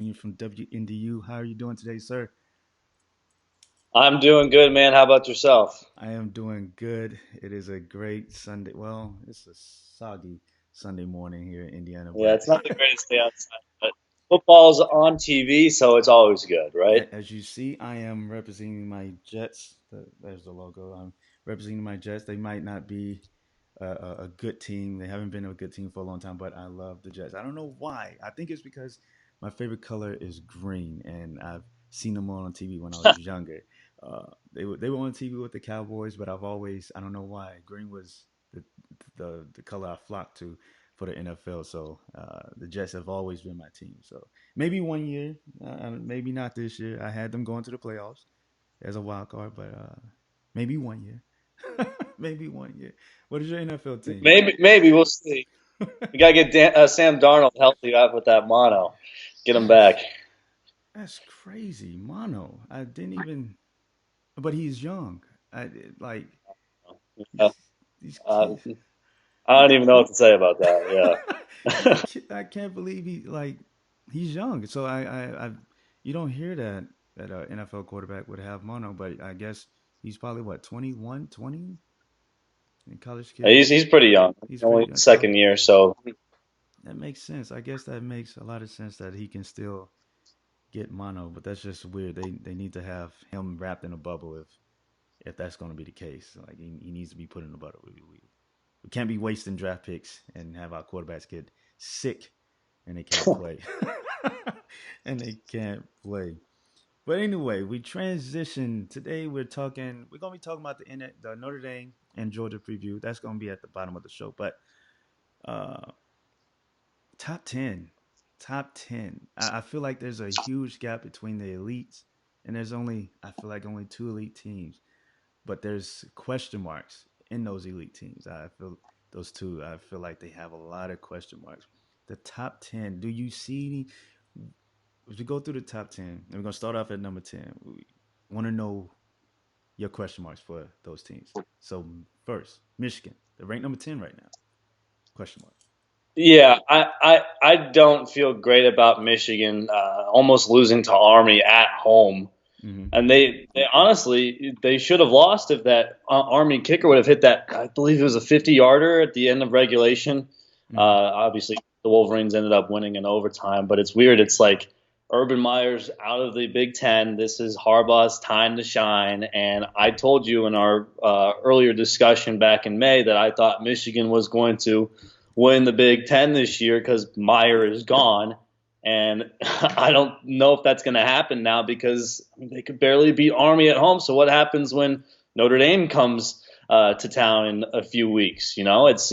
You from WNDU. How are you doing today, sir? I'm doing good, man. How about yourself? I am doing good. It is a great Sunday. Well, it's a soggy Sunday morning here in Indiana, Yeah, but it's not the greatest day outside, but football's on TV, so it's always good, right? as you see, I am representing my Jets. There's the logo. I'm representing my Jets. They might not be a good team. They haven't been a good team for a long time, but I love the Jets. I don't know why. I think it's because my favorite color is green, and I've seen them on TV when I was younger. They were on TV with the Cowboys, but I don't know why green was the color I flocked to for the NFL. So the Jets have always been my team. So maybe one year, maybe not this year. I had them going to the playoffs as a wild card, but maybe one year. Maybe one year. What is your NFL team? Maybe we'll see. We gotta get Sam Darnold healthy up with that mono. Get him back. That's that's crazy. Mono. I didn't even. But he's young. I like Uh, these these uh, kids. I don't even know what to say about that. These Yeah. I can't believe he's young. So I you don't hear that NFL quarterback would have mono, but I guess he's probably what 21, 20, and college kids. He's pretty young. He's pretty Only young. So second year, so that makes sense. I guess that makes a lot of sense that he can still get mono, but that's just weird. They need to have him wrapped in a bubble if that's going to be the case. Like he needs to be put in a bubble. We can't be wasting draft picks and have our quarterbacks get sick and they can't play. And they can't play. But anyway, we transition. Today we're gonna be talking about the Notre Dame and Georgia preview. That's gonna be at the bottom of the show. But uh top 10. Top 10. I feel like there's a huge gap between the elites and I feel like only two elite teams. But there's question marks in those elite teams. I feel those two. I feel like they have a lot of question marks. The top 10. Do you see any? As we go through the top 10, and we're gonna start off at number 10. We want to know your question marks for those teams. So first, Michigan. They're ranked number 10 right now. Question mark. yeah, I don't feel great about Michigan almost losing to Army at home. Mm-hmm. And they honestly they should have lost if that Army kicker would have hit that. I believe it was a 50-yarder at the end of regulation. Mm-hmm. Obviously, the Wolverines ended up winning in overtime, but it's weird. It's like Urban Meyer's out of the Big Ten. This is Harbaugh's time to shine. And I told you in our earlier discussion back in May that I thought Michigan was going to win the Big Ten this year because Meyer is gone. And I don't know if that's going to happen now because I mean, they could barely beat Army at home. So what happens when Notre Dame comes to town in a few weeks? You know, it's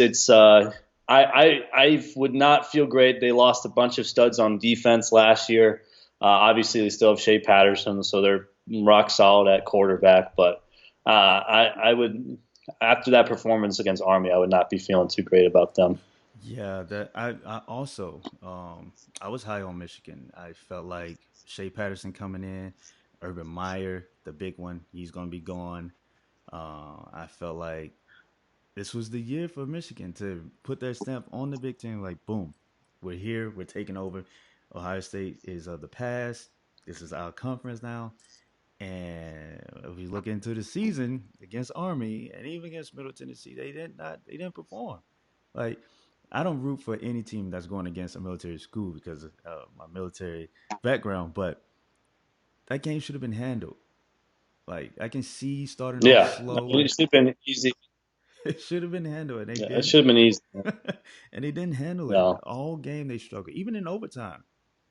I would not feel great. They lost a bunch of studs on defense last year. Obviously, they still have Shea Patterson, so they're rock solid at quarterback. But I would after that performance against Army, I would not be feeling too great about them. Yeah, that I also I was high on Michigan. I felt like Shea Patterson coming in, Urban Meyer, the big one, he's gonna be gone. I felt like this was the year for Michigan to put their stamp on the Big Ten. Like, boom, we're here, we're taking over. Ohio State is of the past. This is our conference now. And if we look into the season against Army and even against Middle Tennessee, they didn't perform. Like I don't root for any team that's going against a military school because of my military background, but that game should have been handled. Like I can see starting off Yeah, slow. it should have been easy. It should have been handled, and they Yeah, it didn't. should have been easy. And they didn't handle it No. all game. They struggled, even in overtime.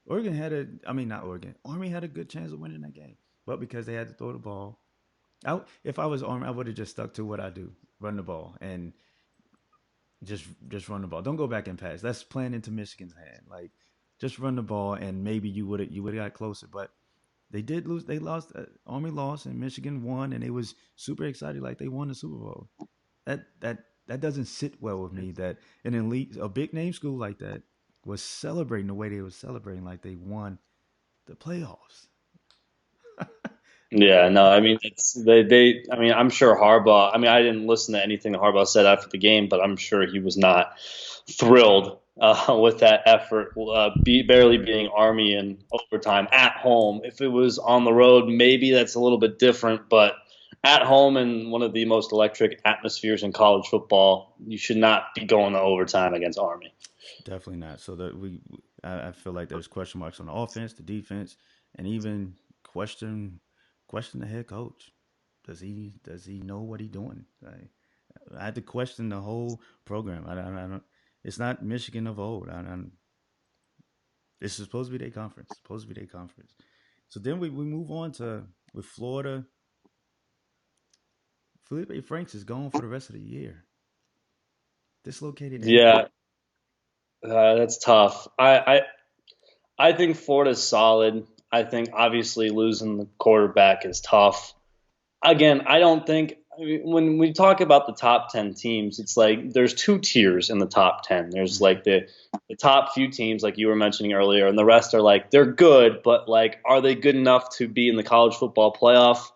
Oregon had a, I mean, not Oregon. Army had a good chance of winning that game, but because they had to throw the ball, if I was Army, I would have just stuck to what I do: run the ball and just run the ball. Don't go back and pass. That's playing into Michigan's hand. Like just run the ball, and maybe you would have got closer. But they did lose. They lost. Army lost, and Michigan won, and they was super excited, like they won the Super Bowl. That doesn't sit well with me. That an elite, a big name school like that was celebrating the way they were celebrating, like they won the playoffs. Yeah, no, I mean they I mean I'm sure Harbaugh I mean I didn't listen to anything that Harbaugh said after the game, but I'm sure he was not thrilled with that effort, barely beating Army in overtime at home. If it was on the road, maybe that's a little bit different, but at home in one of the most electric atmospheres in college football, you should not be going to overtime against Army. Definitely not. So that I feel like there's question marks on the offense, the defense, and even question question the head coach. Does he know what he's doing? I had to question the whole program. I don't. It's not Michigan of old. This is supposed to be their conference. Supposed to be their conference. So then we move on to with Florida. Felipe Franks is gone for the rest of the year. Dislocated ankle. Yeah, that's tough. I think Florida's solid. I think obviously losing the quarterback is tough. Again, I don't think I mean, when we talk about the top 10 teams, it's like there's two tiers in the top 10. There's Mm-hmm. like the top few teams, like you were mentioning earlier, and the rest are like they're good, but like, are they good enough to be in the college football playoff?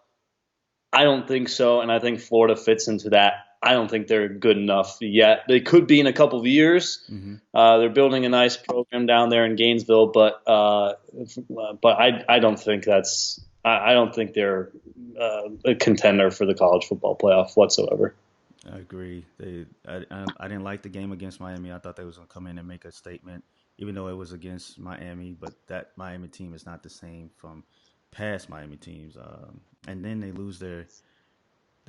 I don't think so, and I think Florida fits into that. I don't think they're good enough yet. They could be in a couple of years. Mm-hmm. They're building a nice program down there in Gainesville, but I don't think I don't think they're a contender for the college football playoff whatsoever. I agree. I didn't like the game against Miami. I thought they was gonna come in and make a statement, even though it was against Miami. But that Miami team is not the same from past Miami teams. And then they lose their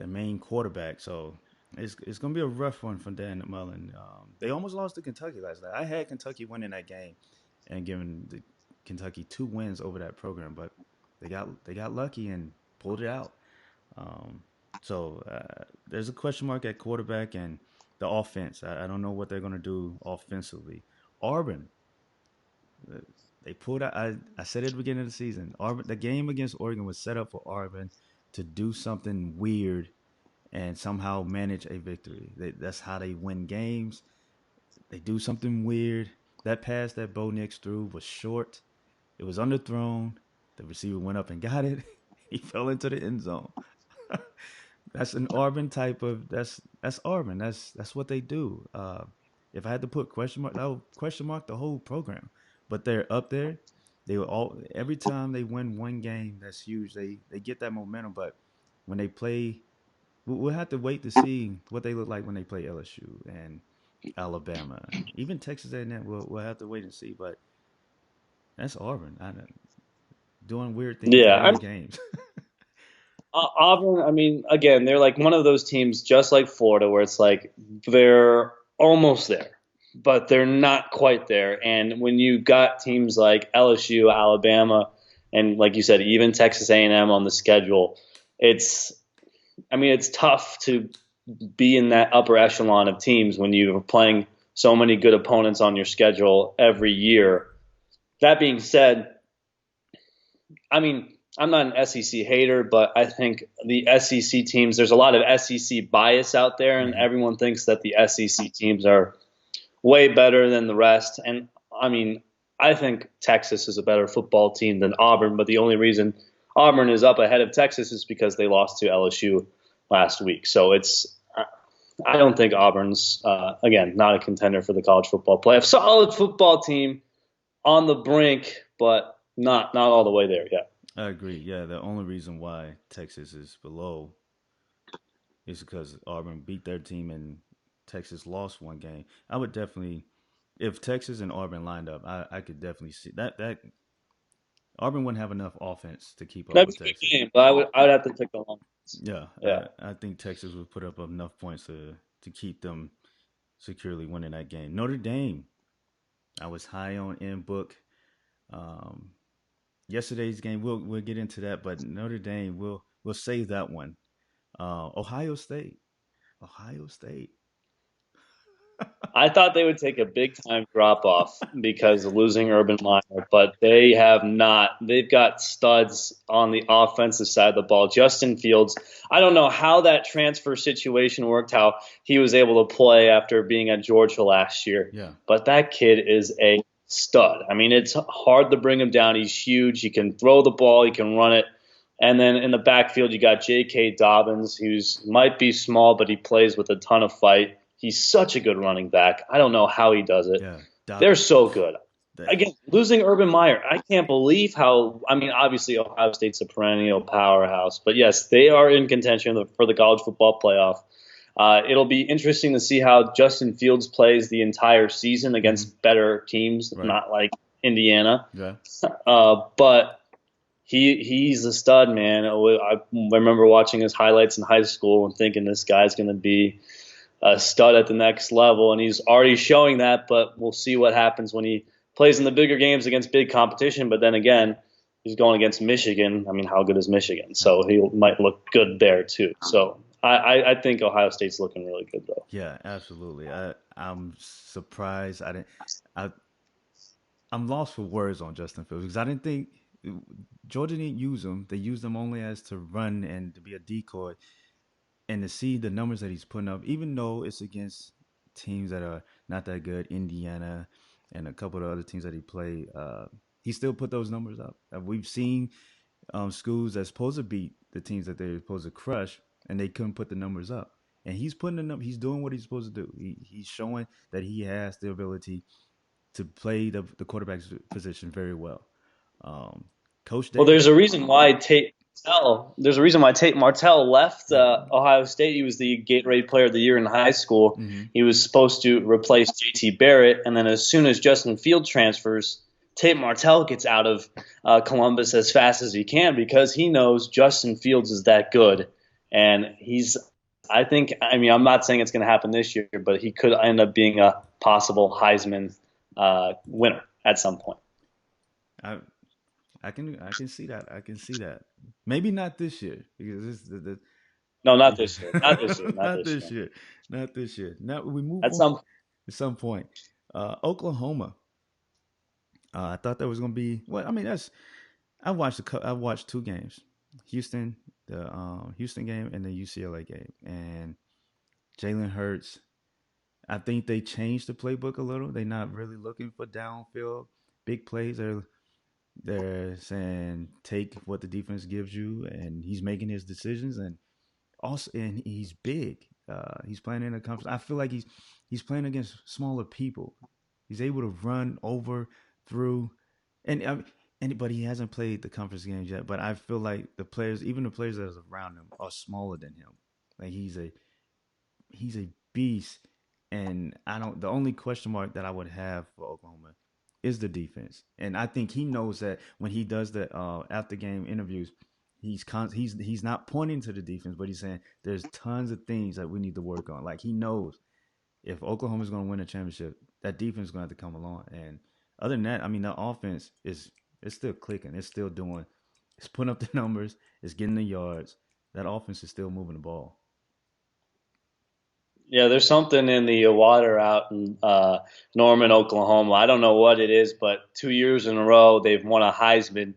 main quarterback, so it's gonna be a rough one for Dan Mullen. They almost lost to Kentucky last night. I had Kentucky winning that game and giving the Kentucky 2 wins over that program, but they got lucky and pulled it out. Um, so there's a question mark at quarterback and the offense. I don't know what they're going to do offensively. Auburn, uh, they pulled out. I said at the beginning of the season, Auburn, the game against Oregon was set up for Auburn to do something weird and somehow manage a victory. That's how they win games. They do something weird. That pass that Bo Nix threw was short. It was underthrown. The receiver went up and got it. He fell into the end zone. That's an Auburn type of that's Auburn. That's what they do. If I had to put question mark, I would question mark the whole program. But they're up there. They will all every time they win one game, that's huge. They get that momentum. But when they play, we'll have to wait to see what they look like when they play LSU and Alabama and even Texas A&M. We'll have to wait and see. But that's Auburn. Doing weird things and Yeah, winning games. Auburn. I mean, again, they're like one of those teams, just like Florida, where it's like they're almost there, but they're not quite there. And when you got teams like LSU, Alabama, and like you said, even Texas A&M on the schedule, it's I mean, it's tough to be in that upper echelon of teams when you're playing so many good opponents on your schedule every year. That being said, I mean, I'm not an SEC hater, but I think the SEC teams, there's a lot of SEC bias out there, and Hmm. everyone thinks that the SEC teams are way better than the rest. And I mean, I think Texas is a better football team than Auburn, but the only reason Auburn is up ahead of Texas is because they lost to LSU last week. So I don't think Auburn's, again, not a contender for the college football playoff. Solid football team on the brink, but not all the way there yet. I agree. Yeah, the only reason why Texas is below is because Auburn beat their team and Texas lost one game. I would definitely, if Texas and Auburn lined up, I could definitely see that Auburn wouldn't have enough offense to keep up That'd with be a good Texas. game, but I would have to pick the Longhorns. Yeah, Yeah. I think Texas would put up enough points to keep them securely winning that game. Notre Dame, I was high on in book. Um, Yesterday's game, we'll get into that, but Notre Dame, we'll save that one. Ohio State, Ohio State. I thought they would take a big time drop off because of losing Urban Meyer, but they have not. They've got studs on the offensive side of the ball. Justin Fields, I don't know how that transfer situation worked, how he was able to play after being at Georgia last year, Yeah, but that kid is a stud. I mean, it's hard to bring him down. He's huge. He can throw the ball, he can run it. And then in the backfield, you got J.K. Dobbins, who's might be small, but he plays with a ton of fight. He's such a good running back. I don't know how he does it. yeah. They're Doc, so good. that Again, losing Urban Meyer, I can't believe how. I mean, obviously Ohio State's a perennial powerhouse, but yes, they are in contention for the college football playoff. It'll be interesting to see how Justin Fields plays the entire season mm-hmm, against better teams, right, not like Indiana. yeah, But he's a stud, man. I remember watching his highlights in high school and thinking this guy's going to be a stud at the next level, and he's already showing that. But we'll see what happens when he plays in the bigger games against big competition. But then again, he's going against Michigan. I mean, how good is Michigan? So he might look good there too. So I think Ohio State's looking really good though. yeah, absolutely. I'm surprised. I I'm lost for words on Justin Fields because I didn't think Georgia didn't use him. They used him only as to run and to be a decoy. And to see the numbers that he's putting up, even though it's against teams that are not that good, Indiana and a couple of other teams that he played, he still put those numbers up. We've seen schools that's supposed to beat the teams that they're supposed to crush, and they couldn't put the numbers up. And he's putting the He's doing what he's supposed to do. He's showing that he has the ability to play the quarterback position very well. Um, Coach Well, Day, there's a reason why Tate Martell. There's a reason why Tate Martell left yeah, Ohio State. He was the Gatorade Player of the Year in high school. mm-hmm. He was supposed to replace J.T. Barrett, and then as soon as Justin Field transfers, Tate Martell gets out of Columbus as fast as he can because he knows Justin Fields is that good, and he's. I think. I mean, I'm not saying it's going to happen this year, but he could end up being a possible Heisman winner at some point. I I can see that. I can see that. Maybe not this year because No, not because this year. Not this year. Not not this this year. year, not this year. Now we move At on some at some point. Oklahoma. I thought that was gonna be. Well, I mean, that's. I watched two games, Houston, the Houston game and the UCLA game, and Jalen Hurts. I think they changed the playbook a little. They're not really looking for downfield big plays. They're saying take what the defense gives you, and he's making his decisions, and he's big. He's playing in a conference. I feel like he's playing against smaller people. He's able to run over through, and but he hasn't played the conference games yet. But I feel like the players, even the players that are around him, are smaller than him. Like he's a beast, and I don't. The only question mark that I would have for Oklahoma is the defense, and I think he knows that when he does the after game interviews, he's not pointing to the defense, but he's saying there's tons of things that we need to work on. Like he knows if Oklahoma's going to win a championship, that defense is going to have to come along. And other than that, I mean, the offense is it's still clicking. It's still doing. It's putting up the numbers. It's getting the yards. That offense is still moving the ball. Yeah, there's something in the water out in Norman, Oklahoma. I don't know what it is, but 2 years in a row they've won a Heisman.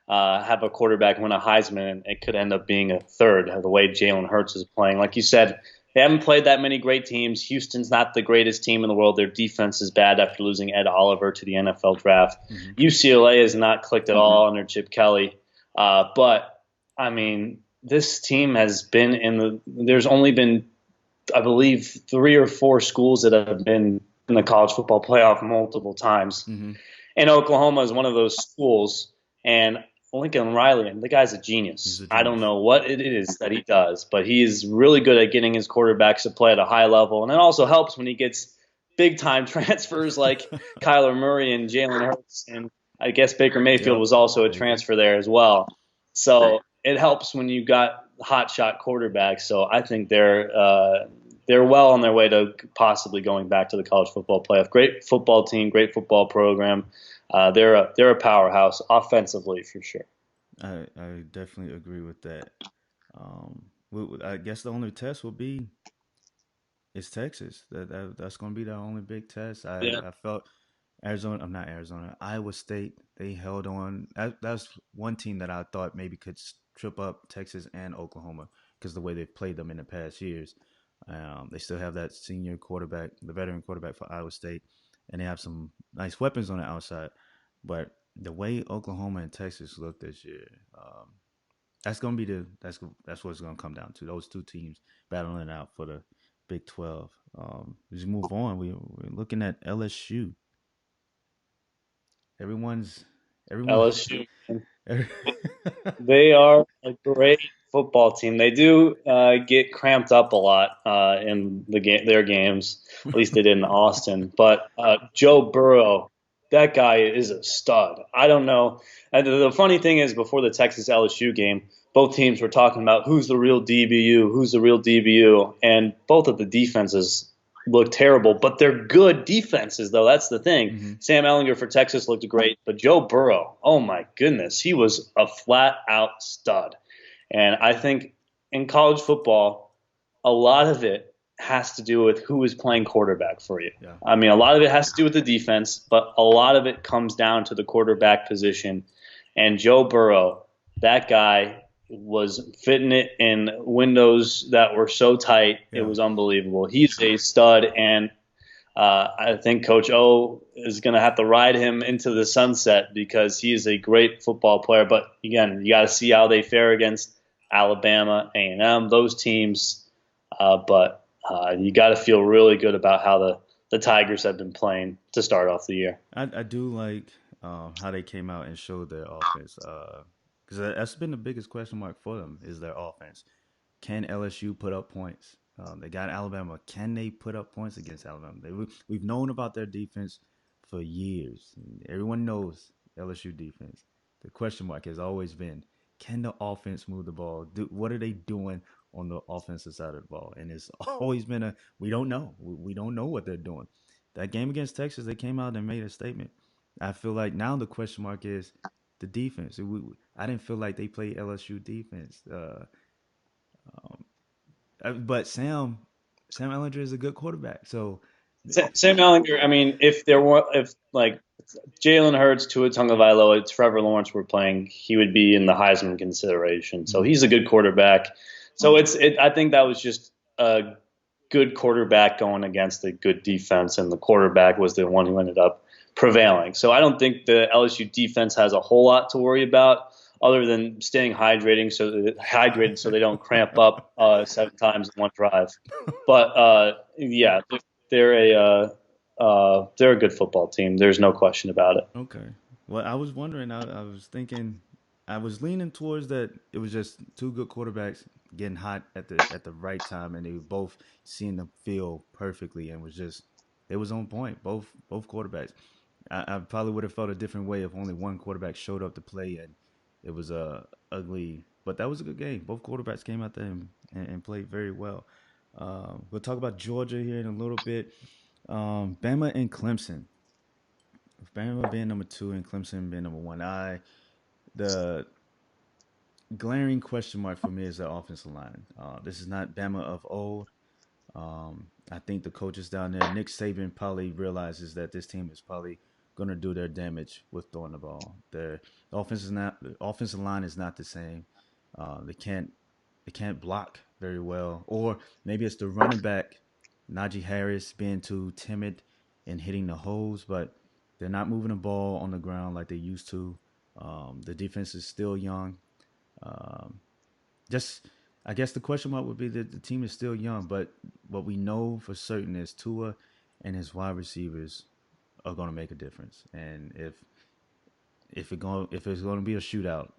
Have a quarterback win a Heisman, and it could end up being a third. The way Jalen Hurts is playing, like you said, they haven't played that many great teams. Houston's not the greatest team in the world. Their defense is bad after losing Ed Oliver to the NFL draft. Mm-hmm. UCLA has not clicked at all under Chip Kelly. But I mean, this team has been in the. There's only been I believe, 3 or 4 schools that have been in the college football playoff multiple times. Mm-hmm. And Oklahoma is one of those schools. And Lincoln Riley, the guy's a He's genius. a I don't genius. know what it is that he does, but he is really good at getting his quarterbacks to play at a high level. And it also helps when he gets big time transfers like Kyler Murray and Jalen Hurts. And I guess Baker Mayfield Yep. was also a Baker. transfer there as well. So it helps when you got hot shot quarterbacks. So I think they're well on their way to possibly going back to the college football playoff. Great football team, great football program. They're a powerhouse offensively for sure. I definitely agree with that. Um, I guess the only test will be is Texas. That's going to be the only big test. Yeah. I felt Arizona. I'm not Arizona. Iowa State. They held on. That's one team that I thought maybe could trip up Texas and Oklahoma because the way they've played them in the past years. They still have that senior quarterback, the veteran quarterback for Iowa State, and they have some nice weapons on the outside. But the way Oklahoma and Texas look this year, that's gonna be that's what it's gonna come down to. Those two teams battling out for the Big 12. As we move on, we're looking at LSU. Everyone's everyone. LSU. They are a great football team. They do get cramped up a lot in their games. At least they did in Austin. But Joe Burrow, that guy is a stud. I don't know. And the funny thing is, before the Texas LSU game, both teams were talking about who's the real DBU, who's the real DBU, and both of the defenses look terrible, but they're good defenses, though. That's the thing. Hmm. Sam Ellinger for Texas looked great, but Joe Burrow, oh my goodness, he was a flat out stud. And I think in college football, a lot of it has to do with who is playing quarterback for you. Yeah. I mean, a lot of it has to do with the defense, but a lot of it comes down to the quarterback position. And Joe Burrow, that guy was fitting it in windows that were so tight. It Yeah. was unbelievable. He's a stud, and I think Coach O is going to have to ride him into the sunset because he is a great football player. But again, you got to see how they fare against Alabama, A&M, those teams. But you got to feel really good about how the Tigers have been playing to start off the year. I do like how they came out and showed their offense. Because that's been the biggest question mark for them is their offense. Can LSU put up points? They got Alabama. Can they put up points against Alabama? We've known about their defense for years. Everyone knows LSU defense. The question mark has always been, can the offense move the ball? What are they doing on the offensive side of the ball? And it's always been we don't know. We don't know what they're doing. That game against Texas, they came out and made a statement. I feel like now the question mark is the defense. I didn't feel like they played LSU defense. But Sam Ellinger is a good quarterback. So Sam Ellinger, I mean, if like Jalen Hurts, Tua Tagovailoa, Trevor Lawrence were playing, he would be in the Heisman consideration. So mhm. he's a good quarterback. So I think that was just a good quarterback going against a good defense, and the quarterback was the one who ended up prevailing. So I don't think the LSU defense has a whole lot to worry about other than staying hydrated so they don't cramp up 7 times in one drive. But yeah, they're a good football team. There's no question about it. Okay. Well, I was wondering. I was thinking. I was leaning towards that. It was just two good quarterbacks getting hot at the right time, and they were both seeing the field perfectly, and was just they was on point. Both quarterbacks. I probably would have felt a different way if only one quarterback showed up to play, and it was ugly. But that was a good game. Both quarterbacks came out there and played very well. We'll talk about Georgia here in a little bit. Bama and Clemson. Bama being number two and Clemson being number one. The glaring question mark for me is the offensive line. This is not Bama of old. I think the coaches down there, Nick Saban probably realizes that this team is probably going to do their damage with throwing the ball. The offensive line is not the same. They can't block very well, or maybe it's the running back Najee Harris being too timid and hitting the holes, but they're not moving the ball on the ground like they used to. The defense is still young. Um, just, I guess the question mark would be that the team is still young, but what we know for certain is Tua and his wide receivers are going to make a difference. And if it's going to be a shootout,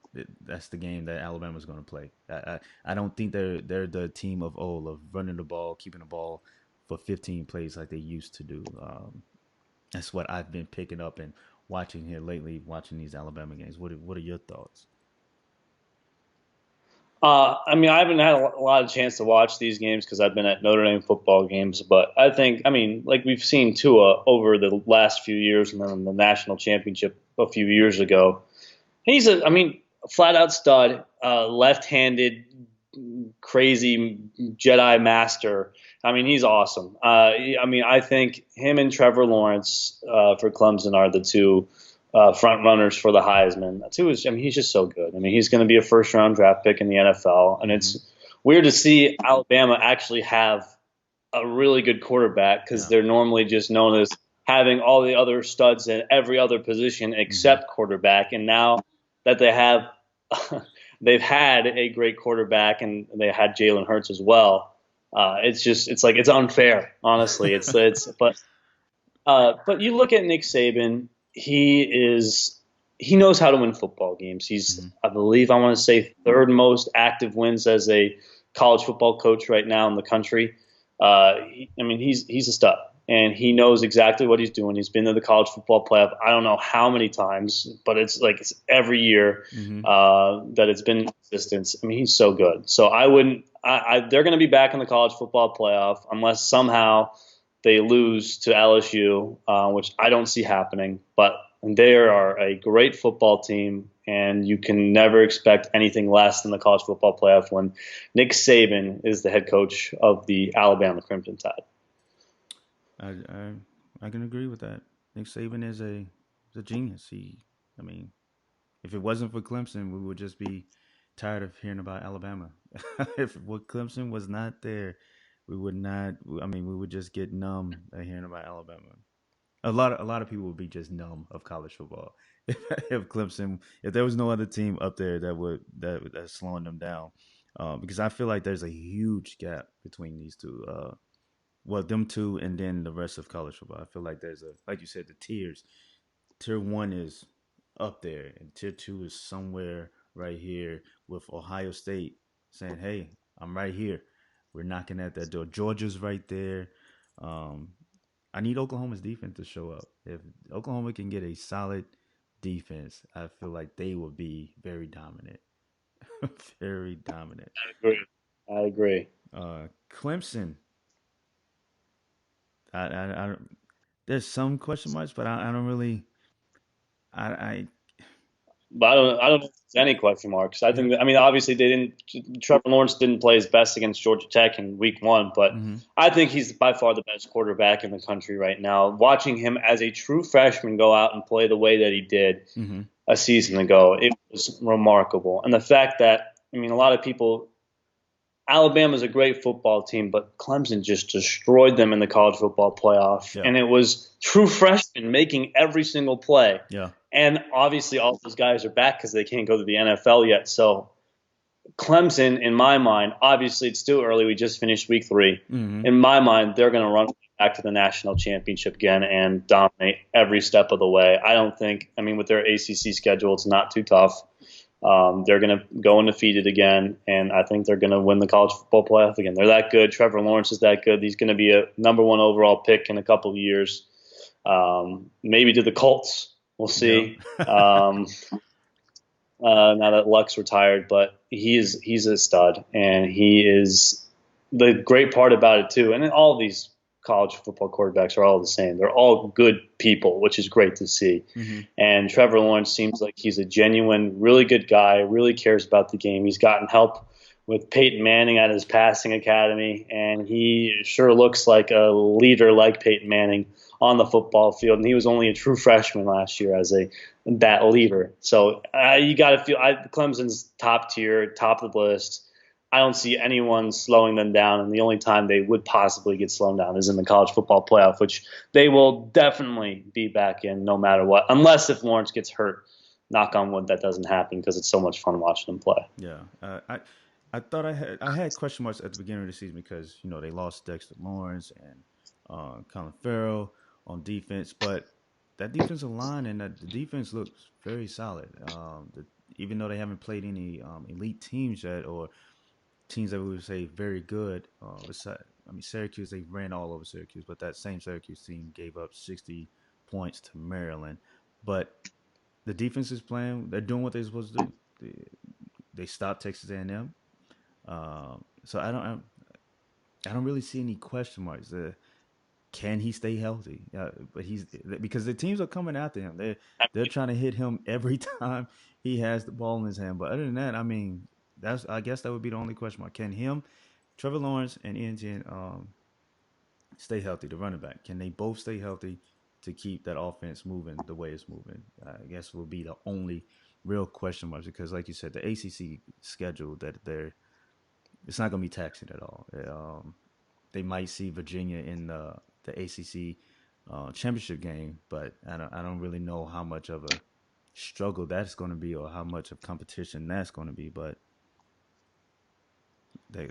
that's the game that Alabama's going to play. I don't think they're the team of old of running the ball, keeping the ball for 15 plays like they used to do. That's what I've been picking up and watching here lately, watching these Alabama games. What are your thoughts? I mean, I haven't had a lot of chance to watch these games because I've been at Notre Dame football games. But I think, I mean, like we've seen Tua over the last few years, and then the national championship a few years ago. I mean, flat out stud, left-handed, crazy Jedi master. I mean, he's awesome. I mean, I think him and Trevor Lawrence for Clemson are the two front runners for the Heisman. I mean, he's just so good. I mean, he's going to be a first round draft pick in the NFL, and Mm-hmm. it's weird to see Alabama actually have a really good quarterback because Yeah. they're normally just known as having all the other studs in every other position Mm-hmm. except quarterback. And now that they have, they've had a great quarterback and they had Jalen Hurts as well. It's unfair, honestly. But you look at Nick Saban. he is he knows how to win football games. He's, Mm-hmm. I believe, I want to say third most active wins as a college football coach right now in the country. I mean, he's a stud, and he knows exactly what he's doing. He's been to the college football playoff. I don't know how many times, but it's every year Mm-hmm. that it's been consistent. I mean, he's so good. So I wouldn't. They're going to be back in the college football playoff unless somehow they lose to LSU, which I don't see happening. But they are a great football team, and you can never expect anything less than the college football playoff when Nick Saban is the head coach of the Alabama Crimson Tide. I, I I can agree with that. Nick Saban is a genius. I mean, if it wasn't for Clemson, we would just be tired of hearing about Alabama. If what Clemson was not there, we would not. I mean, we would just get numb at hearing about Alabama. A lot of people would be just numb of college football if Clemson, if there was no other team up there that's slowing them down, because I feel like there's a huge gap between these two. Well, them two, and then the rest of college football. I feel like there's a, like you said, the tiers. Tier one is up there, and tier two is somewhere right here with Ohio State saying, "Hey, I'm right here. We're knocking at that door." Georgia's right there. Um, I need Oklahoma's defense to show up. If Oklahoma can get a solid defense, I feel like they will be very dominant. Very dominant. I agree. I agree. Clemson, I don't, there's some question marks, but I don't really, I But I don't know if there's any question marks. I yeah, think that, I mean, obviously they didn't. Trevor Lawrence didn't play his best against Georgia Tech in Week 1, but mm-hmm, I think he's by far the best quarterback in the country right now. Watching him as a true freshman go out and play the way that he did mm-hmm, a season ago, it was remarkable. And the fact that, I mean, a lot of people, Alabama's a great football team, but Clemson just destroyed them in the college football playoff. yeah, And it was true freshmen making every single play. yeah, And obviously, all those guys are back because they can't go to the NFL yet. So, Clemson, in my mind, obviously it's still early. We just finished week 3. mm-hmm, In my mind, they're going to run back to the national championship again and dominate every step of the way. I don't think, I mean, with their ACC schedule, it's not too tough. They're going to go undefeated again, and I think they're going to win the college football playoff again. They're that good. Trevor Lawrence is that good. He's going to be a number 1 overall pick in a couple of years. Maybe to the Colts. We'll yeah, see. Now that Luck's retired, but he's a stud, and he is the great part about it too. And all these college football quarterbacks are all the same. They're all good people, which is great to see. mm-hmm, And Trevor Lawrence seems like he's a genuine, really good guy. Really cares about the game. He's gotten help with Peyton Manning at his passing academy, and he sure looks like a leader like Peyton Manning on the football field. And he was only a true freshman last year as a that leader. So you got to feel Clemson's top tier, top of the list. I don't see anyone slowing them down, and the only time they would possibly get slowed down is in the college football playoff, which they will definitely be back in no matter what, unless if Lawrence gets hurt. Knock on wood, that doesn't happen because it's so much fun watching them play. yeah. I thought I had question marks at the beginning of the season because they lost Dexter Lawrence and Colin Farrell on defense, but that defensive line and the defense looks very solid. Even though they haven't played any elite teams yet or teams that we would say very good. I mean, Syracuse, they ran all over Syracuse, but that same Syracuse team gave up 60 points to Maryland. But the defense is playing; they're doing what they're supposed to do. They stopped Texas A&M, so I don't really see any question marks. Can he stay healthy? But he's because the teams are coming after him. They're trying to hit him every time he has the ball in his hand. But other than that, I mean, I guess that would be the only question mark. Can him, Trevor Lawrence, and Etienne stay healthy? The running back, can they both stay healthy to keep that offense moving the way it's moving? I guess will be the only real question marks because, like you said, the ACC schedule that they're it's not going to be taxing at all. They might see Virginia in the ACC championship game, but I don't really know how much of a struggle that's going to be or how much of competition that's going to be. But they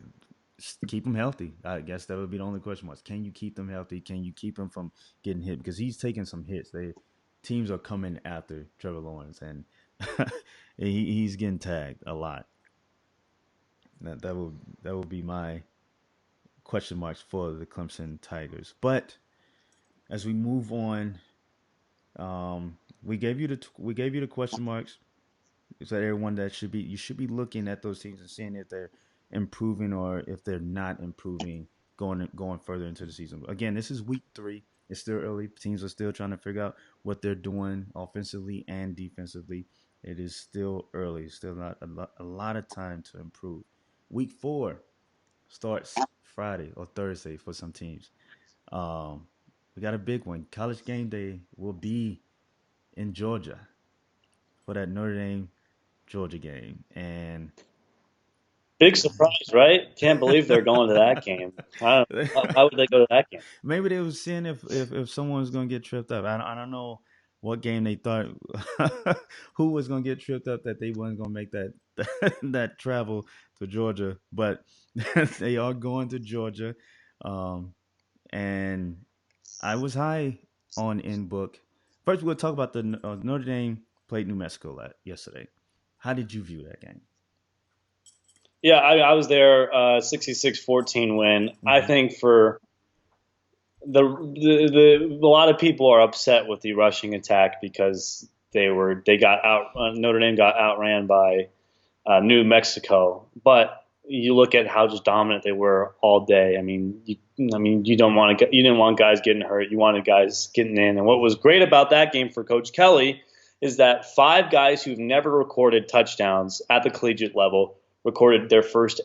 keep him healthy. I guess that would be the only question mark. Can you keep them healthy? Can you keep him from getting hit? Because he's taking some hits. teams are coming after Trevor Lawrence, and he's getting tagged a lot. That will be my question marks for the Clemson Tigers. But as we move on, we gave you the question marks. So everyone that should be you should be looking at those teams and seeing if they're improving or if they're not improving going further into the season. Again, this is week 3. It's still early. Teams are still trying to figure out what they're doing offensively and defensively. It is still early. Still not a lot of time to improve. Week 4 starts Friday or Thursday for some teams. Um, we got a big one. College game day will be in Georgia for that Notre Dame Georgia game, and Big surprise, right? Can't believe they're going to that game. I don't, why would they go to that game? maybe they was seeing if someone was gonna get tripped up. I don't know what game they thought who was gonna get tripped up that they wasn't gonna make that that travel to Georgia, but they are going to Georgia, um, and I was high on in book. First, we'll talk about the Notre Dame played New Mexico yesterday. How did you view that game? Yeah, I was there. 66-14 win. I Mm-hmm. think for a lot of people are upset with the rushing attack because they got out. Notre Dame got outran by New Mexico, but you look at how just dominant they were all day. You don't want to you didn't want guys getting hurt. You wanted guys getting in. And what was great about that game for Coach Kelly is that 5 guys who've never recorded touchdowns at the collegiate level recorded their first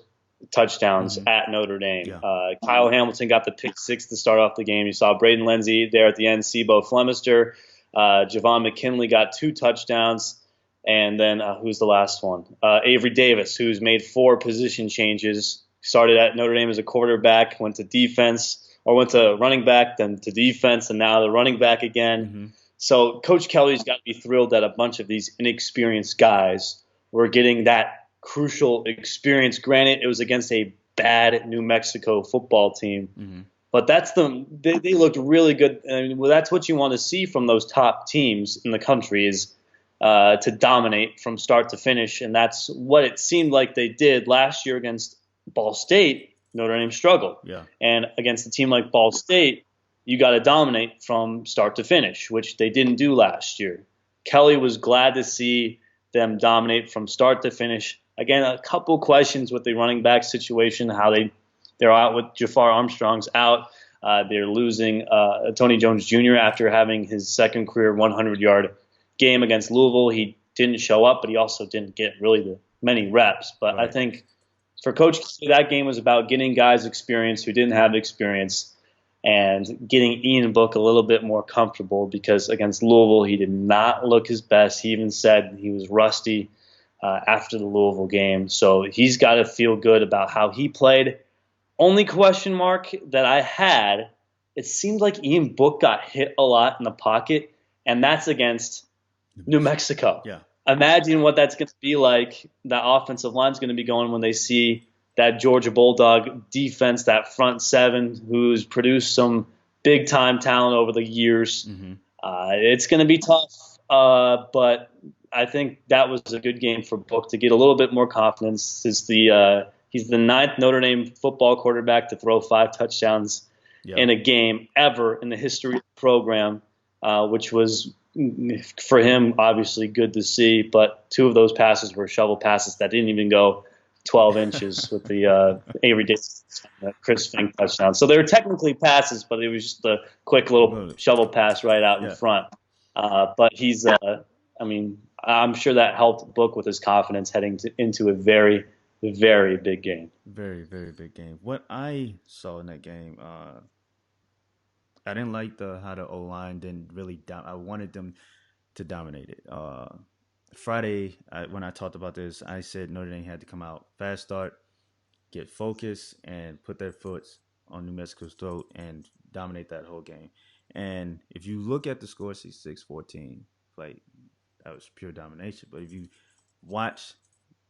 touchdowns Mm-hmm. at Notre Dame. Yeah. Kyle Hamilton got the pick 6 to start off the game. You saw Braden Lenzy there at the end. Sibo Flemister, Javon McKinley got 2 touchdowns. And then who's the last one? Avery Davis, who's made 4 position changes. Started at Notre Dame as a quarterback, went to defense, or went to running back, then to defense, and now the running back again. Mm-hmm. So Coach Kelly's got to be thrilled that a bunch of these inexperienced guys were getting that crucial experience. Granted, it was against a bad New Mexico football team, Mm-hmm. but they looked really good. And well, that's what you want to see from those top teams in the country is to dominate from start to finish, and that's what it seemed like they did last year against Ball State. Notre Dame struggled, Yeah. and against a team like Ball State, you got to dominate from start to finish, which they didn't do last year. Kelly was glad to see them dominate from start to finish. Again, a couple questions with the running back situation, how they're out with Jafar Armstrong's out. They're losing Tony Jones Jr. after having his second career 100-yard game against Louisville. He didn't show up, but he also didn't get really many reps. But I Right. think for Coach Kelly, that game was about getting guys experience who didn't have experience and getting Ian Book a little bit more comfortable because against Louisville, he did not look his best. He even said he was rusty after the Louisville game. So he's got to feel good about how he played. Only question mark that I had, it seemed like Ian Book got hit a lot in the pocket, and that's against New Mexico. Yeah. Imagine what that's going to be like. That offensive line's going to be going when they see that Georgia Bulldog defense, that front 7 who's produced some big time talent over the years. Mm-hmm. It's going to be tough, but I think that was a good game for Book to get a little bit more confidence. He's the 9th Notre Dame football quarterback to throw 5 touchdowns Yeah. in a game ever in the history of the program, which was for him obviously good to see. But 2 of those passes were shovel passes that didn't even go 12 inches with the Avery Davis, Chris Fink touchdown. So they were technically passes, but it was just a quick little shovel pass right out in front. But he's, I'm sure that helped Book with his confidence heading into a very, very big game. Very, very big game. What I saw in that game, I didn't like how the O line didn't really I wanted them to dominate it. Friday, when I talked about this, I said Notre Dame had to come out fast start, get focused, and put their foot on New Mexico's throat and dominate that whole game. And if you look at the score, 66-14, like that was pure domination. But if you watch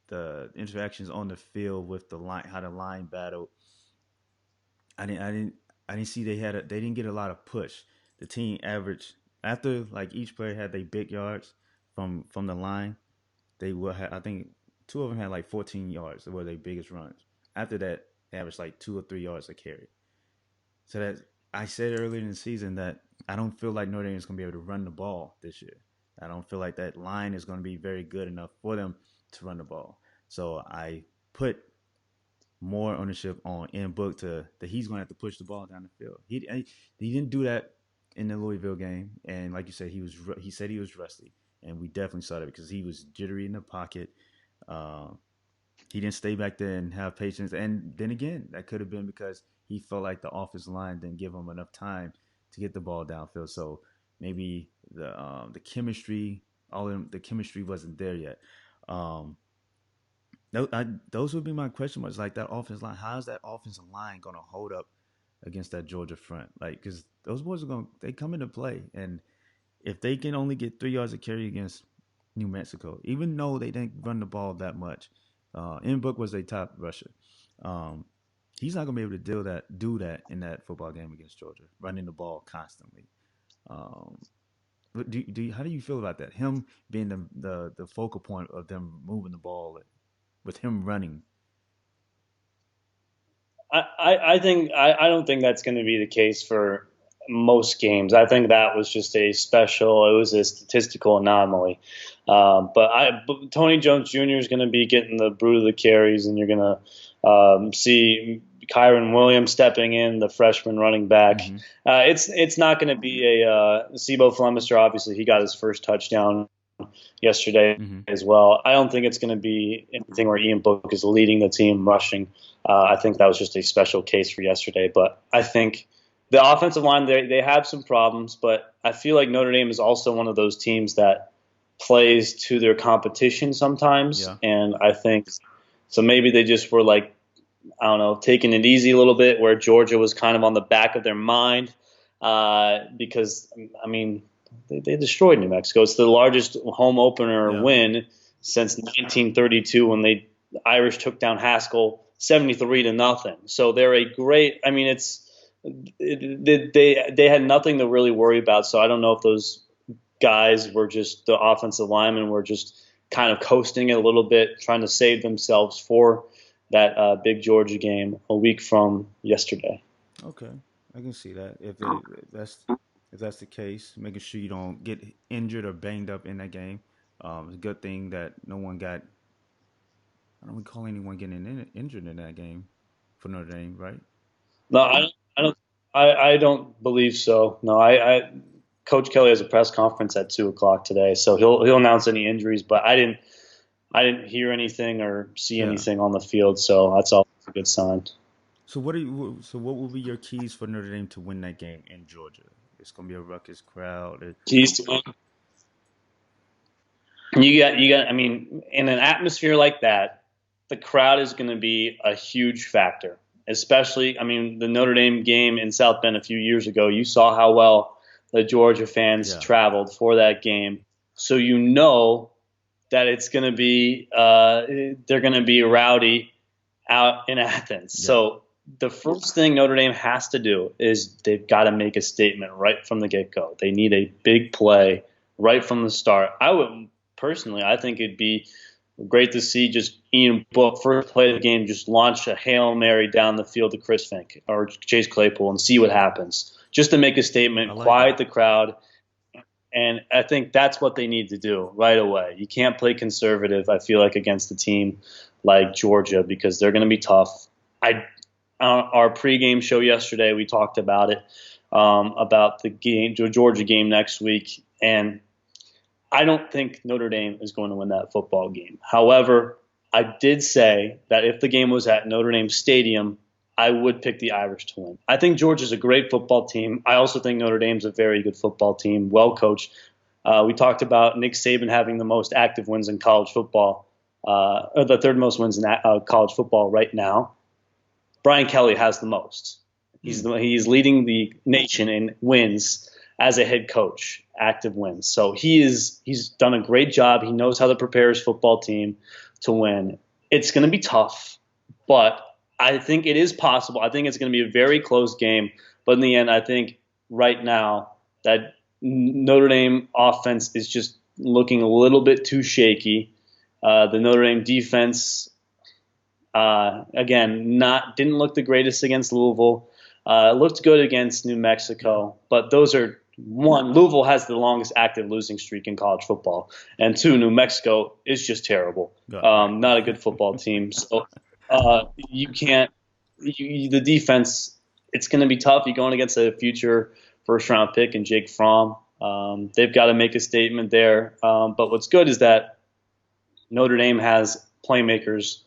the interactions on the field with the line, how the line battled, I didn't see they didn't get a lot of push. The team averaged, after like each player had their big yards from the line, they will have. I think two of them had like 14 yards. That were their biggest runs. After that, they averaged like 2 or 3 yards a carry. So that I said earlier in the season that I don't feel like Notre Dame is going to be able to run the ball this year. I don't feel like that line is going to be very good enough for them to run the ball. So I put more ownership on in book to that he's going to have to push the ball down the field. He didn't do that in the Louisville game, and like you said, he said he was rusty, and we definitely saw that because he was jittery in the pocket. Uh, he didn't stay back there and have patience, and then again, that could have been because he felt like the offensive line didn't give him enough time to get the ball downfield. So maybe the chemistry, all of them, the chemistry wasn't there yet. Um, those would be my question marks. Like that offensive line, how is that offensive line going to hold up against that Georgia front? Like, because those boys are they come into play, and if they can only get 3 yards of carry against New Mexico, even though they didn't run the ball that much, Book was a top rusher. Um, he's not going to be able to do that in that football game against Georgia, running the ball constantly. Um, how do you feel about that? Him being the focal point of them moving the ball with him running. I don't think that's going to be the case for most games. I think that was just a special. It was a statistical anomaly. But Tony Jones Jr. is going to be getting the brood of the carries, and you're going to see Kyron Williams stepping in, the freshman running back. Mm-hmm. It's not going to be a Sebo Flemister. Obviously, he got his first touchdown yesterday as well. I don't think it's going to be anything where Ian Book is leading the team rushing. I think that was just a special case for yesterday. But I think the offensive line, they have some problems, but I feel like Notre Dame is also one of those teams that plays to their competition sometimes. Yeah. And I think so maybe they just were like, I don't know, taking it easy a little bit where Georgia was kind of on the back of their mind because, I mean, they destroyed New Mexico. It's the largest home opener win since 1932 when the Irish took down Haskell 73-0. So they're a great. I mean, they had nothing to really worry about. So I don't know if those guys were just the offensive linemen were just kind of coasting it a little bit, trying to save themselves for that big Georgia game a week from yesterday. Okay, I can see that. If that's the case, making sure you don't get injured or banged up in that game. It's a good thing that no one got. I don't recall anyone getting injured in that game for Notre Dame, right? No, I don't believe so. No, Coach Kelly has a press conference at 2:00 today, so he'll announce any injuries. But I didn't hear anything or see anything on the field, so that's all a good sign. So what will be your keys for Notre Dame to win that game in Georgia? It's gonna be a ruckus crowd. Keys to win. You got. I mean, in an atmosphere like that, the crowd is going to be a huge factor. Especially, I mean, the Notre Dame game in South Bend a few years ago. You saw how well the Georgia fans traveled for that game, so you know that it's going to be they're going to be rowdy out in Athens. Yeah. So the first thing Notre Dame has to do is they've got to make a statement right from the get-go. They need a big play right from the start. I think it'd be great to see just Ian Book first play of the game, just launch a Hail Mary down the field to Chris Fink or Chase Claypool and see what happens. Just to make a statement, quiet the crowd. And I think that's what they need to do right away. You can't play conservative, I feel like, against a team like Georgia because they're going to be tough. Our pregame show yesterday, we talked about it, about the Georgia game next week. And I don't think Notre Dame is going to win that football game. However, I did say that if the game was at Notre Dame Stadium, I would pick the Irish to win. I think Georgia's a great football team. I also think Notre Dame's a very good football team, well coached. We talked about Nick Saban having the most active wins in college football, or the third most wins in college football right now. Brian Kelly has the most. He's leading the nation in wins as a head coach, active wins. So he's done a great job. He knows how to prepare his football team to win. It's going to be tough, but I think it is possible. I think it's going to be a very close game. But in the end, I think right now that Notre Dame offense is just looking a little bit too shaky. The Notre Dame defense, again, not didn't look the greatest against Louisville. Looked good against New Yeah. Mexico, but those are one. Louisville has the longest active losing streak in college football, and two, New Mexico is just terrible. Right. Not a good football team. So you can't. The defense, it's going to be tough. You're going against a future first round pick and Jake Fromm. They've got to make a statement there. But what's good is that Notre Dame has playmakers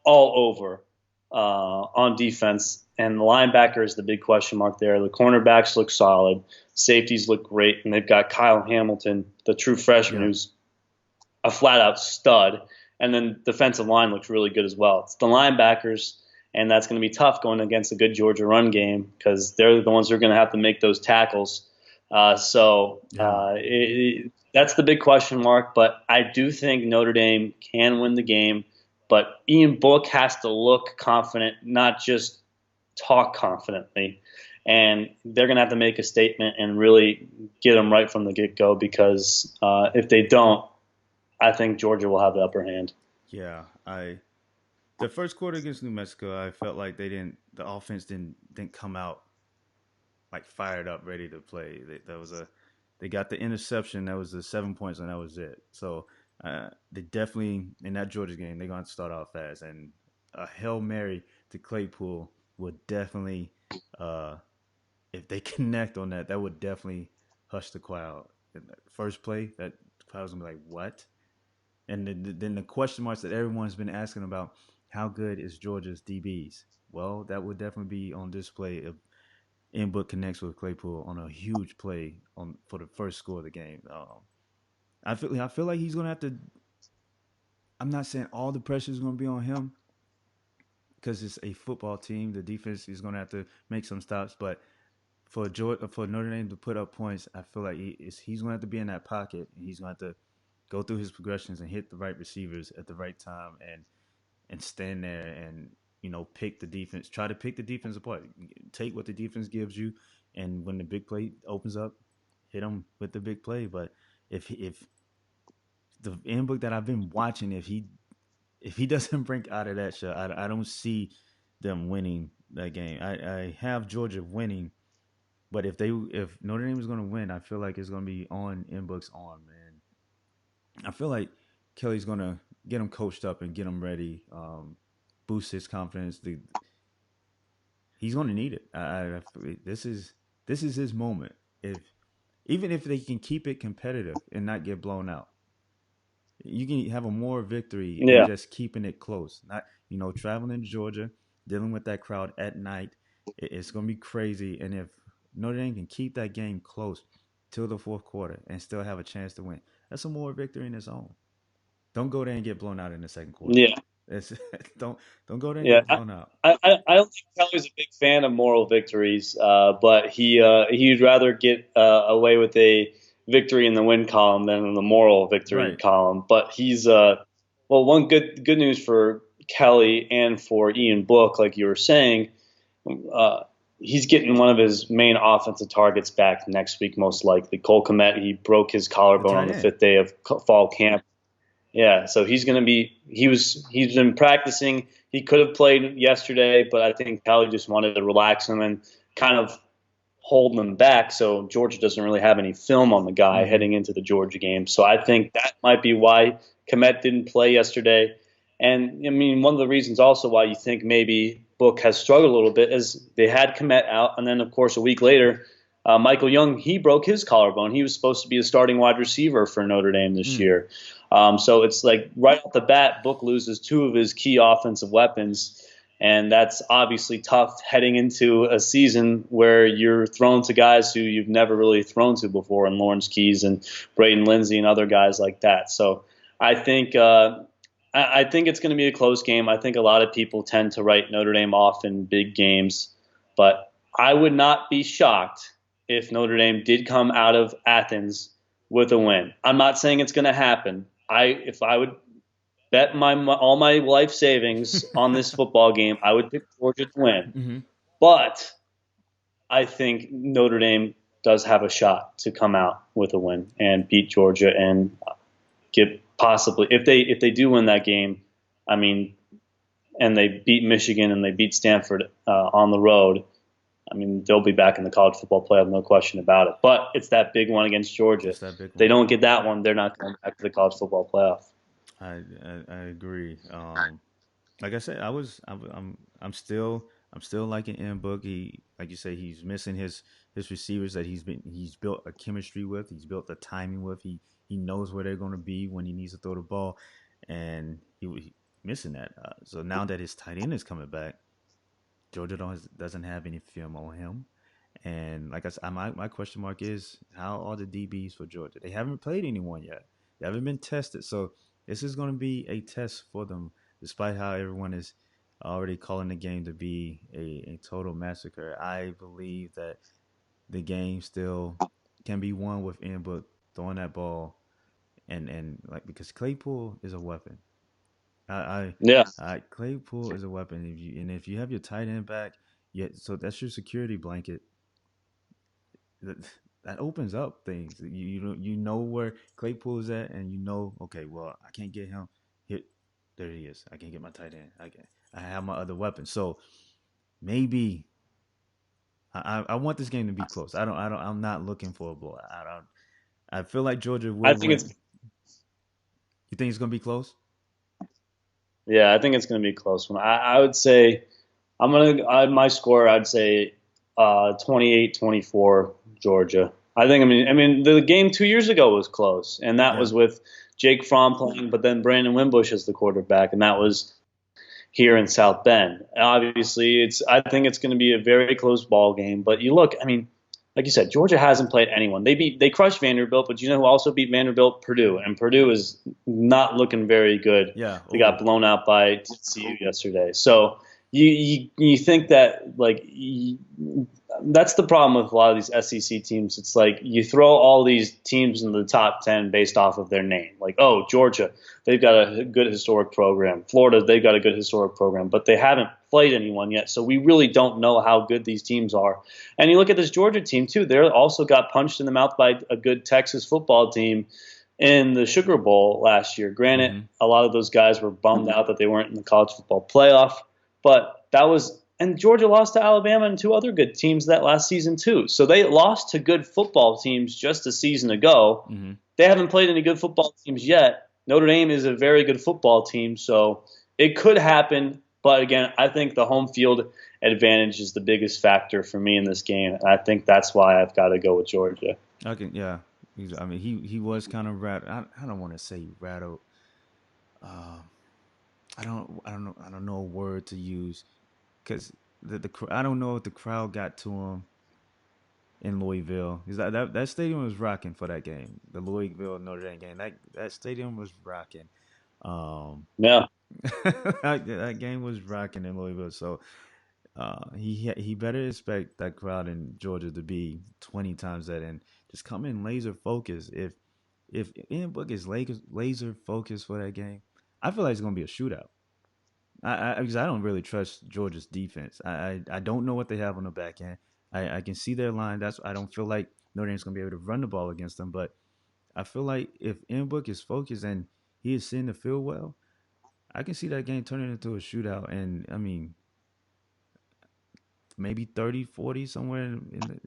all over on defense, and the linebacker is the big question mark there. The cornerbacks look solid, safeties look great, and they've got Kyle Hamilton, the true freshman, Yeah. who's a flat out stud. And then defensive line looks really good as well. It's the linebackers, and that's going to be tough going against a good Georgia run game because they're the ones who are going to have to make those tackles. Yeah. That's the big question mark. But I do think Notre Dame can win the game. But Ian Book has to look confident, not just talk confidently. And they're going to have to make a statement and really get them right from the get go because if they don't, I think Georgia will have the upper hand. Yeah. I the first quarter against New Mexico, I felt like the offense didn't come out like fired up, ready to play. They got the interception. That was the 7 points, and that was it. So they definitely in that Georgia game they're going to start off fast, and a Hail Mary to Claypool would definitely, uh, if they connect on that, that would definitely hush the crowd. In that first play, that crowd was gonna be like, "What?" And then the question marks that everyone's been asking about: how good is Georgia's DBs? Well, that would definitely be on display if Inbook connects with Claypool on a huge play on for the first score of the game. I feel like he's gonna have to. I'm not saying all the pressure is gonna be on him because it's a football team. The defense is gonna have to make some stops, but for Notre Dame to put up points, I feel like he's gonna have to be in that pocket and he's gonna have to go through his progressions and hit the right receivers at the right time and stand there and pick the defense. Try to pick the defense apart. Take what the defense gives you, and when the big play opens up, hit them with the big play. But if the inbook that I've been watching, if he doesn't break out of that shot, I don't see them winning that game. I have Georgia winning, but if Notre Dame is going to win, I feel like it's going to be on Inbook's arm, man. I feel like Kelly's going to get him coached up and get him ready, boost his confidence. He's going to need it. This is his moment. If Even if they can keep it competitive and not get blown out, you can have a more victory in Yeah, just keeping it close. Not traveling to Georgia, dealing with that crowd at night. It's going to be crazy. And if Notre Dame can keep that game close till the fourth quarter and still have a chance to win, that's a more victory in its own. Don't go there and get blown out in the second quarter. yeah. It's, don't don't go there and Yeah, get blown out. I don't think Kelly's a big fan of moral victories, but he'd rather get away with a victory in the win column than in the moral victory Right. column. But he's well, one good news for Kelly and for Ian Book, like you were saying, uh, he's getting one of his main offensive targets back next week, most likely. Cole Kmet, he broke his The collarbone on tight the end. fifth day of fall camp. Yeah, so he's going to be. He's been practicing. He could have played yesterday, but I think Kelly just wanted to relax him and kind of hold him back. So Georgia doesn't really have any film on the guy Mm-hmm. heading into the Georgia game. So I think that might be why Komet didn't play yesterday. And I mean, one of the reasons also why you think maybe Book has struggled a little bit is they had Komet out, and then of course a week later, Michael Young he broke his collarbone. He was supposed to be a starting wide receiver for Notre Dame this Mm. year. So it's like right off the bat, Book loses two of his key offensive weapons, and that's obviously tough heading into a season where you're thrown to guys who you've never really thrown to before, and Lawrence Keys and Braden Lindsey and other guys like that. So I think I think it's going to be a close game. I think a lot of people tend to write Notre Dame off in big games, but I would not be shocked if Notre Dame did come out of Athens with a win. I'm not saying it's going to happen. If I would bet all my life savings on this football game, I would pick Georgia to win. Mm-hmm. But I think Notre Dame does have a shot to come out with a win and beat Georgia and get possibly if they do win that game. I mean, and they beat Michigan and they beat Stanford on the road. I mean, they'll be back in the college football playoff, no question about it. But it's that big one against Georgia. It's that big If they one. don't get that one, they're not going back to the college football playoff. I agree. Like I said, I'm still liking M Book. He, like you say, he's missing his receivers that he's built a chemistry with. He's built a timing with. He knows where they're going to be when he needs to throw the ball, and he missing that. So now that his tight end is coming back, Georgia doesn't have any film on him. And like I said, my question mark is how are the DBs for Georgia? They haven't played anyone yet. They haven't been tested. So this is going to be a test for them, despite how everyone is already calling the game to be a total massacre. I believe that the game still can be won with Inbook throwing that ball and like because Claypool is a weapon. I, Yeah, Claypool is a weapon. If you have your tight end back, yeah, so that's your security blanket. That, that opens up things. You know where Claypool is at, and you know, okay, well, I can't get him. Hit there he is. I can't get my tight end. I have my other weapon. So maybe I want this game to be close. I'm not looking for a blowout. I feel like Georgia I will think win. it's You think it's gonna be close? I think it's going to be a close one. I would say my score. I'd say 28-24 Georgia. I mean the game 2 years ago was close, and that Yeah. was with Jake Fromm playing, but then Brandon Wimbush as the quarterback, and that was here in South Bend. Obviously, I think it's going to be a very close ball game. But you look, I mean, like you said, Georgia hasn't played anyone. They crushed Vanderbilt, but you know who also beat Vanderbilt? Purdue, and Purdue is not looking very good. Yeah. They got Oh. blown out by TCU yesterday. So you think that that's the problem with a lot of these SEC teams. It's like you throw all these teams in the top 10 based off of their name. Like, oh, Georgia, they've got a good historic program. Florida, they've got a good historic program, but they haven't played anyone yet. So we really don't know how good these teams are. And you look at this Georgia team, too. They also got punched in the mouth by a good Texas football team in the Sugar Bowl last year. Granted, Mm-hmm. a lot of those guys were bummed out that they weren't in the college football playoff, but that was and Georgia lost to Alabama and two other good teams that last season too. So they lost to good football teams just a season ago. Mm-hmm. They haven't played any good football teams yet. Notre Dame is a very good football team, so it could happen. But again, I think the home field advantage is the biggest factor for me in this game, and I think that's why I've got to go with Georgia. Yeah. I mean, he was kind of rattled. I don't want to say rattled. Uh, I don't know a word to use because I don't know if the crowd got to him in Louisville. Because that stadium was rocking for that game. The Louisville Notre Dame game. That stadium was rocking. Um, Yeah. that game was rocking in Louisville. So he better expect that crowd in Georgia to be 20 times that and just come in laser focused. If Ian Book is laser focused for that game, I feel like it's gonna be a shootout. Because I don't really trust Georgia's defense. I don't know what they have on the back end. I can see their line. I don't feel like Notre Dame's gonna be able to run the ball against them. But I feel like if Book is focused and he is seeing the field well, I can see that game turning into a shootout. And I mean, maybe 30-40 somewhere in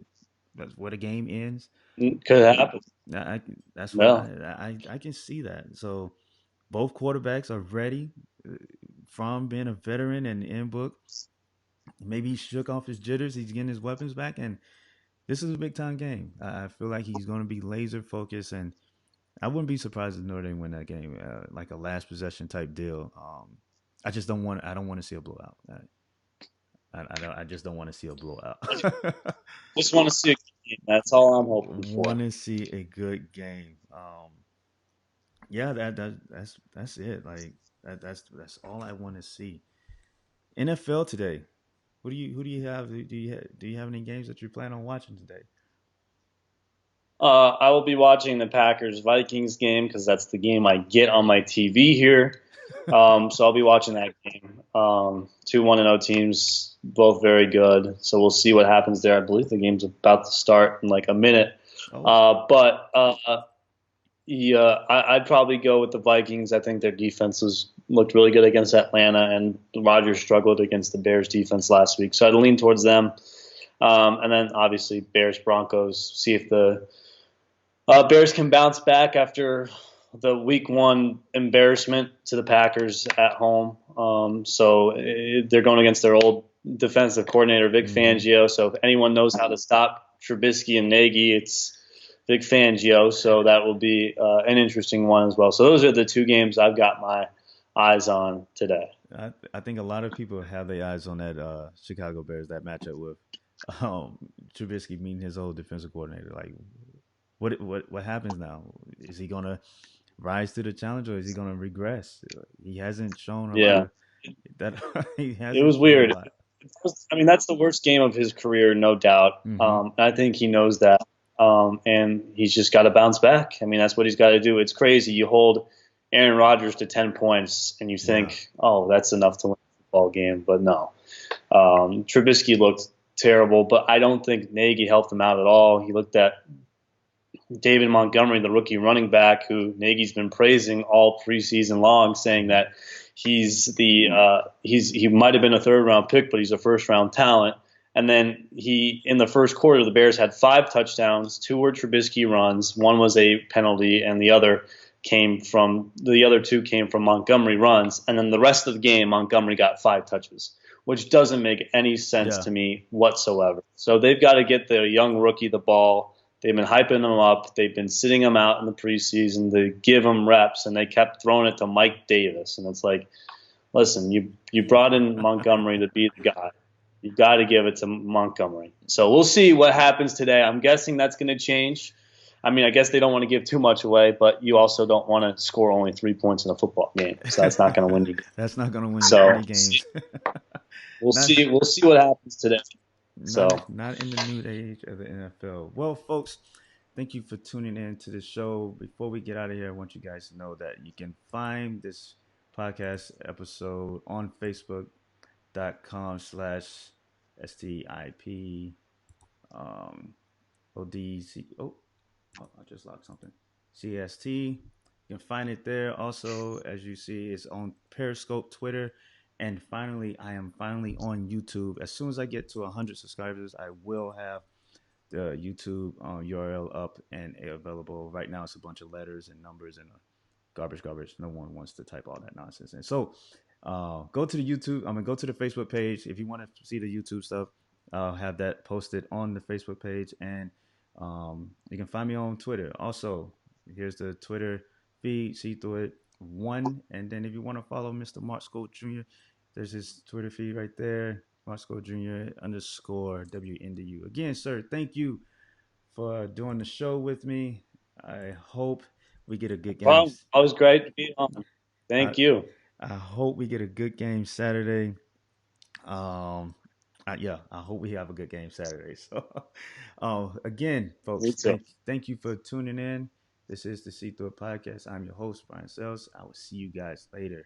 that's where the game ends. Could happen. I, that's what Yeah. I can see that. So both quarterbacks are ready. From being a veteran and in book, maybe he shook off his jitters. He's getting his weapons back, and this is a big time game. I feel like he's going to be laser focused, and I wouldn't be surprised if Notre Dame win that game, like a last possession type deal. I just don't want. I don't want to see a blowout. I just don't want to see a blowout. Just want to see a game. That's all I'm hoping for. Want to see a good game. Yeah, that's it. Like that's all I want to see. NFL today. Who do you have? Do you have any games that you plan on watching today? I will be watching the Packers Vikings game because that's the game I get on my TV here. So I'll be watching that game. Two 1-0 teams, both very good. So we'll see what happens there. I believe the game's about to start in like a minute. Oh, But yeah, I'd probably go with the Vikings. I think their defense looked really good against Atlanta, and Rodgers struggled against the Bears defense last week. So I'd lean towards them. And then obviously Bears Broncos. See if the Bears can bounce back after the week 1 embarrassment to the Packers at home. They're going against their old defensive coordinator, Vic mm-hmm. Fangio. So if anyone knows how to stop Trubisky and Nagy, it's Vic Fangio. So that will be an interesting one as well. So those are the two games I've got my eyes on today. I think a lot of people have their eyes on that Chicago Bears, that matchup with um, Trubisky meeting his old defensive coordinator. Like, what happens now? Is he gonna rise to the challenge, or is he gonna regress? He hasn't shown a lot Yeah, of that. He it hasn't was shown a weird. lot. I mean, that's the worst game of his career, no doubt. Mm-hmm. I think he knows that. And he's just got to bounce back. I mean, that's what he's got to do. It's crazy. You hold Aaron Rodgers to 10 points and you Yeah. think, oh, that's enough to win a football game. But no. Trubisky looked terrible, but I don't think Nagy helped him out at all. He looked at David Montgomery, the rookie running back, who Nagy's been praising all preseason long, saying that he might have been a third round pick, but he's a first round talent. And then he, in the first quarter, the Bears had 5 touchdowns. 2 were Trubisky runs. 1 was a penalty, and the other the other 2 came from Montgomery runs. And then the rest of the game, Montgomery got 5 touches, which doesn't make any sense Yeah. to me whatsoever. So they've got to get the young rookie the ball. They've been hyping him up. They've been sitting him out in the preseason to give him reps, and they kept throwing it to Mike Davis. And it's like, listen, you brought in Montgomery to be the guy. You got to give it to Montgomery. So we'll see what happens today. I'm guessing that's going to change. I mean, I guess they don't want to give too much away, but you also don't want to score only 3 points in a football game. So that's not going to win you. That's not gonna win you So any games. we'll not see. We'll see what happens today. So not in the new age of the NFL. Well, folks, thank you for tuning in to the show. Before we get out of here, I want you guys to know that you can find this podcast episode on Facebook.com/STIP ODC. Oh, I just locked something. CST. You can find it there. Also, as you see, it's on Periscope, Twitter, and finally, I am finally on YouTube. As soon as I get to 100 subscribers, I will have the YouTube URL up and available. Right now, it's a bunch of letters and numbers and garbage. No one wants to type all that nonsense. And so, go to the YouTube. Go to the Facebook page if you want to see the YouTube stuff. I'll have that posted on the Facebook page, and you can find me on Twitter. Also, here's the Twitter feed, SeeThroughIt1. And then if you want to follow Mr. Mark Skol Jr., there's his Twitter feed right there, Mark Skol Jr. _ WNDU. Again, sir, thank you for doing the show with me. I hope we get a good game. well, always great to be on. I, Thank you. I hope we get a good game Saturday. Um, yeah, I hope we have a good game Saturday. So, again, Me folks, too. thank you for tuning in. This is the See Through It podcast. I'm your host, Brian Sells. I will see you guys later.